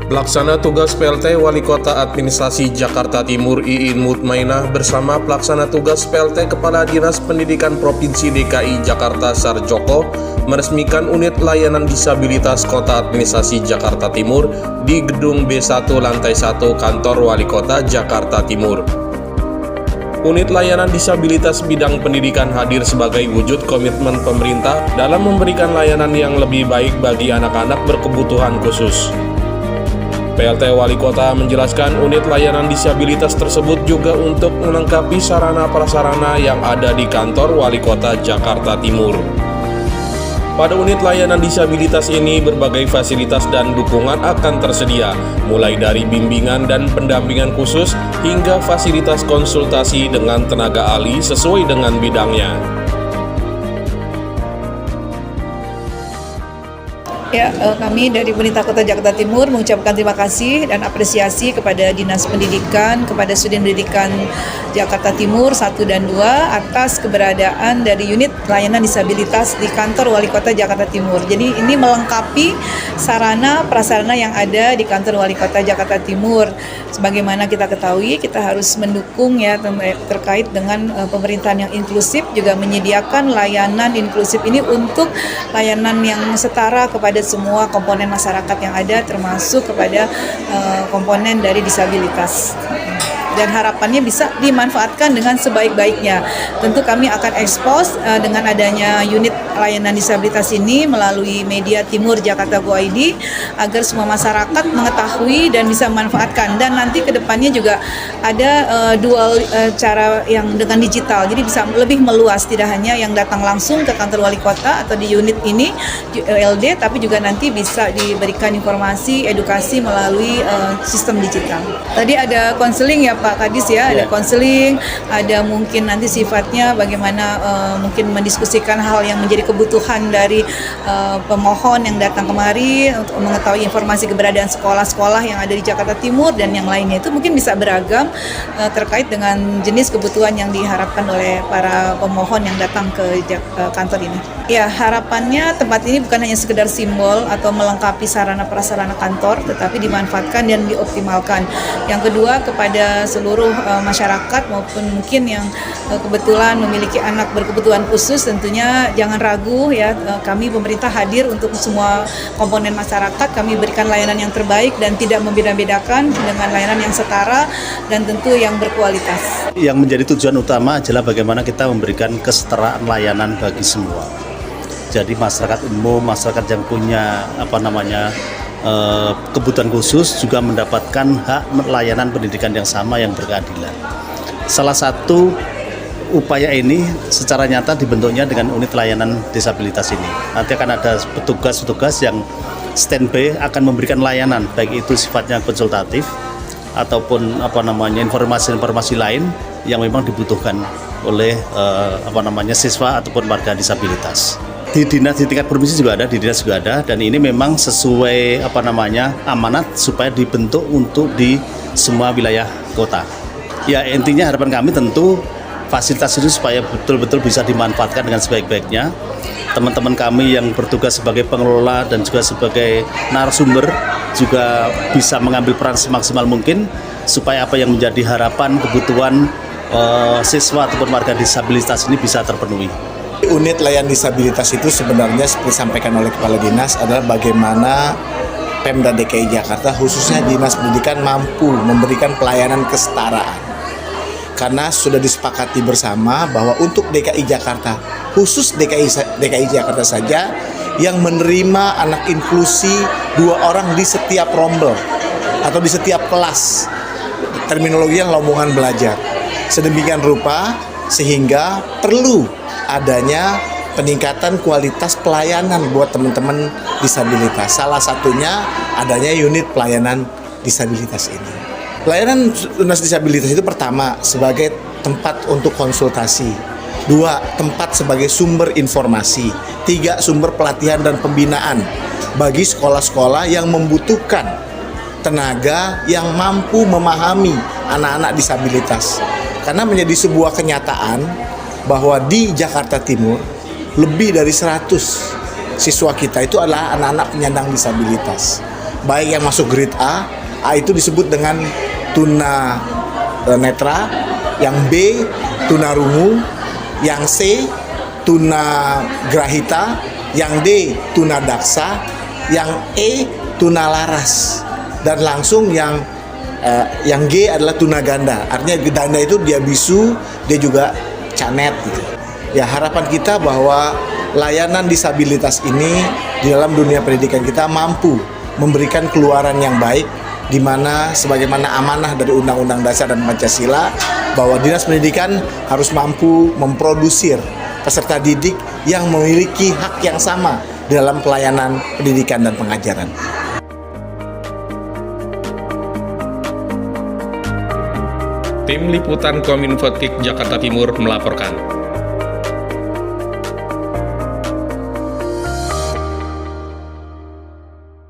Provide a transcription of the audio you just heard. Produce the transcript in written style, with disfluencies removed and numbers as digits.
Pelaksana tugas PLT Wali Kota Administrasi Jakarta Timur Iin Mutmainah bersama Pelaksana tugas PLT Kepala Dinas Pendidikan Provinsi DKI Jakarta Sarjoko meresmikan unit layanan disabilitas Kota Administrasi Jakarta Timur di Gedung B1 Lantai 1 Kantor Wali Kota Jakarta Timur. Unit layanan disabilitas bidang pendidikan hadir sebagai wujud komitmen pemerintah dalam memberikan layanan yang lebih baik bagi anak-anak berkebutuhan khusus. PLT Wali Kota menjelaskan unit layanan disabilitas tersebut juga untuk melengkapi sarana-prasarana yang ada di kantor Wali Kota Jakarta Timur. Pada unit layanan disabilitas ini berbagai fasilitas dan dukungan akan tersedia, mulai dari bimbingan dan pendampingan khusus hingga fasilitas konsultasi dengan tenaga ahli sesuai dengan bidangnya. Ya, kami dari pemerintah Kota Jakarta Timur mengucapkan terima kasih dan apresiasi kepada Dinas Pendidikan, kepada Sudin Pendidikan Jakarta Timur 1 dan 2 atas keberadaan dari unit layanan disabilitas di kantor Wali Kota Jakarta Timur. Jadi ini melengkapi sarana prasarana yang ada di kantor Wali Kota Jakarta Timur. Sebagaimana kita ketahui, kita harus mendukung ya terkait dengan pemerintahan yang inklusif, juga menyediakan layanan inklusif ini untuk layanan yang setara kepada semua komponen masyarakat yang ada, termasuk kepada komponen dari disabilitas. Dan harapannya bisa dimanfaatkan dengan sebaik-baiknya. Tentu kami akan ekspos dengan adanya unit layanan disabilitas ini melalui media Timur Jakarta Go ID agar semua masyarakat mengetahui dan bisa memanfaatkan. Dan nanti ke depannya juga ada dual cara yang dengan digital, jadi bisa lebih meluas, tidak hanya yang datang langsung ke kantor Wali Kota atau di unit ini LD, tapi juga nanti bisa diberikan informasi, edukasi melalui sistem digital. Tadi ada konseling ya Pak Kadis ya, ada konseling, ada mungkin nanti sifatnya bagaimana mungkin mendiskusikan hal yang menjadi kebutuhan dari pemohon yang datang kemari untuk mengetahui informasi keberadaan sekolah-sekolah yang ada di Jakarta Timur dan yang lainnya. Itu mungkin bisa beragam terkait dengan jenis kebutuhan yang diharapkan oleh para pemohon yang datang ke kantor ini. Ya, harapannya tempat ini bukan hanya sekedar simbol atau melengkapi sarana prasarana kantor, tetapi dimanfaatkan dan dioptimalkan. Yang kedua, kepada seluruh masyarakat maupun mungkin yang kebetulan memiliki anak berkebutuhan khusus, tentunya jangan ragu ya, kami pemerintah hadir untuk semua komponen masyarakat. Kami berikan layanan yang terbaik dan tidak membeda-bedakan, dengan layanan yang setara dan tentu yang berkualitas. Yang menjadi tujuan utama adalah bagaimana kita memberikan kesetaraan layanan bagi semua. Jadi masyarakat umum, masyarakat yang punya kebutuhan khusus juga mendapatkan hak layanan pendidikan yang sama yang berkeadilan. Salah satu upaya ini secara nyata dibentuknya dengan unit layanan disabilitas ini. Nanti akan ada petugas-petugas yang standby akan memberikan layanan, baik itu sifatnya konsultatif ataupun informasi-informasi lain yang memang dibutuhkan oleh siswa ataupun warga disabilitas. Di tingkat provinsi juga ada, di dinas juga ada, dan ini memang sesuai amanat supaya dibentuk untuk di semua wilayah kota. Ya, intinya harapan kami tentu fasilitas itu supaya betul-betul bisa dimanfaatkan dengan sebaik-baiknya. Teman-teman kami yang bertugas sebagai pengelola dan juga sebagai narasumber juga bisa mengambil peran semaksimal mungkin supaya apa yang menjadi harapan, kebutuhan siswa ataupun warga disabilitas ini bisa terpenuhi. Unit layanan disabilitas itu sebenarnya seperti disampaikan oleh Kepala Dinas adalah bagaimana Pemda DKI Jakarta khususnya Dinas Pendidikan mampu memberikan pelayanan kesetaraan. Karena sudah disepakati bersama bahwa untuk DKI Jakarta, khusus DKI Jakarta saja yang menerima anak inklusi 2 orang di setiap rombel atau di setiap kelas. Terminologi yang rombongan belajar. Sedemikian rupa sehingga perlu adanya peningkatan kualitas pelayanan buat teman-teman disabilitas. Salah satunya adanya unit pelayanan disabilitas ini. Pelayanan tunas disabilitas itu pertama sebagai tempat untuk konsultasi, 2 tempat sebagai sumber informasi, 3 sumber pelatihan dan pembinaan bagi sekolah-sekolah yang membutuhkan tenaga yang mampu memahami anak-anak disabilitas. Karena menjadi sebuah kenyataan bahwa di Jakarta Timur lebih dari 100 siswa kita itu adalah anak-anak penyandang disabilitas. baik yang masuk grade A itu disebut dengan tuna netra, yang B tuna rungu, yang C tuna grahita, yang D tuna daksa, yang E tuna laras, dan langsung yang G adalah tuna ganda. Artinya ganda itu dia bisu, dia juga canet gitu. Ya, harapan kita bahwa layanan disabilitas ini di dalam dunia pendidikan kita mampu memberikan keluaran yang baik, di mana sebagaimana amanah dari Undang-Undang Dasar dan Pancasila bahwa Dinas Pendidikan harus mampu memproduksi peserta didik yang memiliki hak yang sama dalam pelayanan pendidikan dan pengajaran. Tim Liputan Kominfo Jakarta Timur melaporkan.